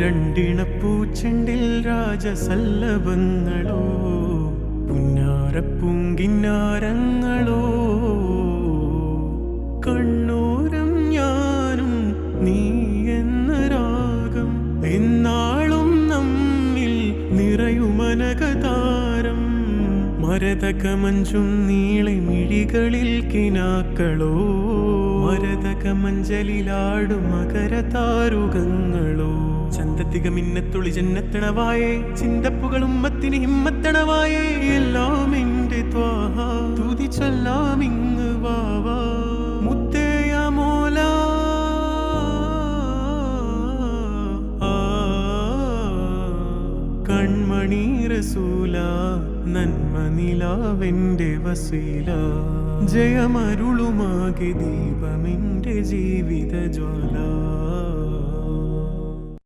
രണ്ടിണപ്പൂച്ചെണ്ടിൽ രാജസല്ലഭങ്ങളോ പുന്നാരപ്പൂങ്കിന്നാരങ്ങളോ കണ്ണൂരം ഞാനും നീ എന്ന രാഗം എന്നാളും നമ്മിൽ നിറയുമനകതാരം മരതകമഞ്ചും നീളെ മിഴികളിൽ കിനാക്കളോ മരതകമഞ്ചലിലാടും മകരതാരുകങ്ങളോ ചന്തത്തിക മിന്നത്തുളി ജന്നത്തണവായേ ചിന്തപ്പുകളും ഉമ്മത്തിന് ഹിമ്മത്തണവായേ എല്ലാം എന്റെ ത്വാഹ തുതി ചൊല്ലാം ഇങ്ങ് വാവാ മുത്തേയ മോല കൺമണി റസൂല നന്മ നിലാവെന്റെ വസീല ജയമരുളുമാകെ ദീപമെന്റെ ജീവിത ജ്വാല